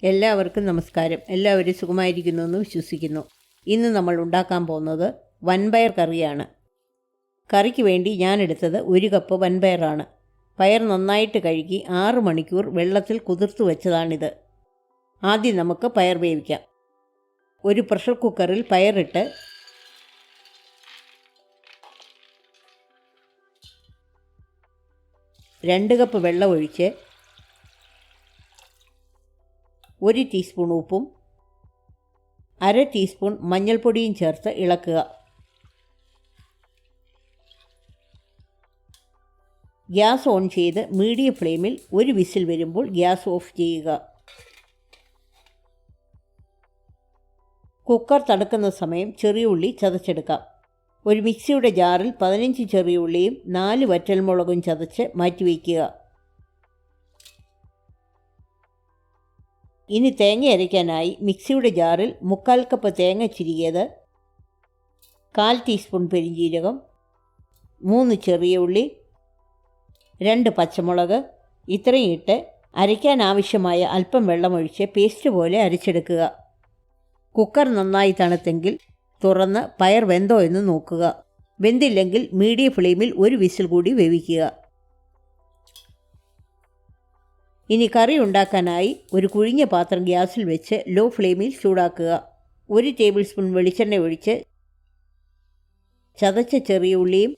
എല്ലാവർക്കും നമസ്കാരം. എല്ലാവരും സുഖമായിരിക്കുന്നുവെന്ന് വിശ്വസിക്കുന്നു. ഇന്ന് നമ്മൾ ഉണ്ടാക്കാൻ പോകുന്നത് വൻപയർ കറിയാണ്. കറിക്ക് വേണ്ടി ഞാനെടുത്തത് 1 കപ്പ് വൻപയറാണ്. പയർ നന്നായിട്ട് കഴുകി 6 മണിക്കൂർ വെള്ളത്തിൽ കുതിർത്ത് വെച്ചതാണിത്. ആദ്യം നമുക്ക് പയർ വേവിക്കാം. ഒരു പ്രഷർ കുക്കറിൽ പയറിട്ട് രണ്ട് കപ്പ് വെള്ളം ഒഴിച്ച് 1 ടീസ്പൂൺ ഉപ്പും 1/2 ടീസ്പൂൺ മഞ്ഞൾപ്പൊടിയും ചേർത്ത് ഇളക്കുക. ഗ്യാസ് ഓൺ ചെയ്ത് മീഡിയം ഫ്ലെയിമിൽ 1 വിസിൽ വരുമ്പോൾ ഗ്യാസ് ഓഫ് ചെയ്യുക. കുക്കർ തണുക്കുന്ന സമയം ചെറിയ ഉള്ളി ചതച്ചെടുക്കാം. ഒരു മിക്സിയുടെ ജാറിൽ 15 ചെറിയ ഉള്ളിയും 4 വറ്റൽമുളകും ചതച്ച് മാറ്റിവയ്ക്കുക. ഇനി തേങ്ങ അരയ്ക്കാനായി മിക്സിയുടെ ജാറിൽ 3/4 കപ്പ് തേങ്ങ ചിരികിയത്, 1/4 ടീസ്പൂൺ പെരിഞ്ജീരകം, 3 ചെറിയ ഉള്ളി, 2 പച്ചമുളക് ഇത്രയും ഇട്ട് അരയ്ക്കാൻ ആവശ്യമായ അല്പം വെള്ളമൊഴിച്ച് പേസ്റ്റ് പോലെ അരച്ചെടുക്കുക. കുക്കർ നന്നായി തണുത്തെങ്കിൽ തുറന്ന് പയർ വെന്തോ എന്ന് നോക്കുക. വെന്തില്ലെങ്കിൽ മീഡിയം ഫ്ലെയിമിൽ 1 വിസിൽ കൂടി വേവിക്കുക. ഇനി കറി ഉണ്ടാക്കാനായി ഒരു കുഴിഞ്ഞ പാത്രം ഗ്യാസിൽ വെച്ച് ലോ ഫ്ലെയിമിൽ ചൂടാക്കുക. 1 ടേബിൾ സ്പൂൺ വെളിച്ചെണ്ണ ഒഴിച്ച് ചതച്ച ചെറിയ ഉള്ളിയും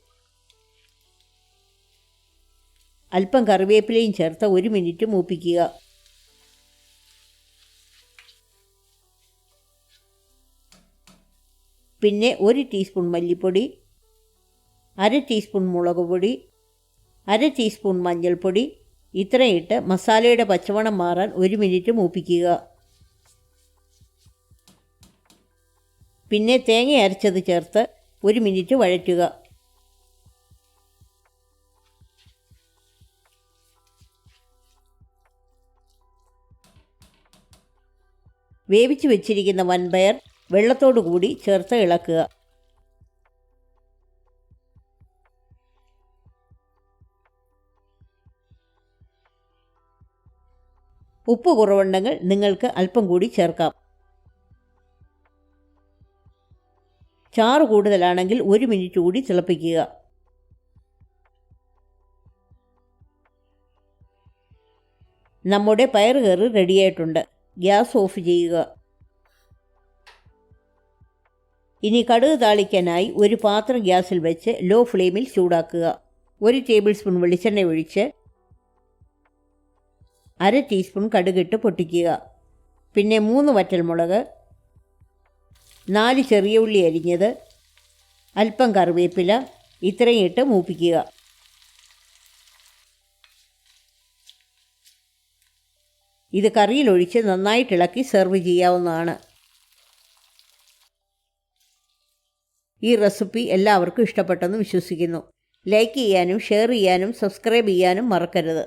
അല്പം കറിവേപ്പിലയും ചേർത്ത് 1 മിനിറ്റ് മൂപ്പിക്കുക. പിന്നെ 1 ടീസ്പൂൺ മല്ലിപ്പൊടി, 1/2 ടീസ്പൂൺ മുളക് പൊടി, 1/2 ടീസ്പൂൺ മഞ്ഞൾപ്പൊടി ഇത്രയും ഇട്ട് മസാലയുടെ പച്ചമണം മാറാൻ 1 മിനിറ്റ് മൂപ്പിക്കുക. പിന്നെ തേങ്ങ അരച്ചത് ചേർത്ത് 1 മിനിറ്റ് വഴറ്റുക. വേവിച്ച് വെച്ചിരിക്കുന്ന വൻപയർ വെള്ളത്തോടു കൂടി ചേർത്ത് ഇളക്കുക. ഉപ്പ് കുറവുണ്ടെങ്കിൽ നിങ്ങൾക്ക് അല്പം കൂടി ചേർക്കാം. ചാറ് കൂടുതലാണെങ്കിൽ 1 മിനിറ്റ് കൂടി തിളപ്പിക്കുക. നമ്മുടെ പയറുകറി റെഡിയായിട്ടുണ്ട്. ഗ്യാസ് ഓഫ് ചെയ്യുക. ഇനി കടുക് താളിക്കാനായി ഒരു പാത്രം ഗ്യാസിൽ വെച്ച് ലോ ഫ്ലെയിമിൽ ചൂടാക്കുക. 1 ടേബിൾ സ്പൂൺ വെളിച്ചെണ്ണ ഒഴിച്ച് 1/2 ടീസ്പൂൺ കടുകിട്ട് പൊട്ടിക്കുക. പിന്നെ 3 വറ്റൽമുളക്, 4 ചെറിയ ഉള്ളി അരിഞ്ഞത്, അല്പം കറിവേപ്പില ഇത്രയും ഇട്ട് മൂപ്പിക്കുക. ഇത് കറിയിലൊഴിച്ച് നന്നായിട്ട് ഇളക്കി സെർവ് ചെയ്യാവുന്നതാണ്. ഈ റെസിപ്പി എല്ലാവർക്കും ഇഷ്ടപ്പെട്ടെന്ന് വിശ്വസിക്കുന്നു. ലൈക്ക് ചെയ്യാനും ഷെയർ ചെയ്യാനും സബ്സ്ക്രൈബ് ചെയ്യാനും മറക്കരുത്.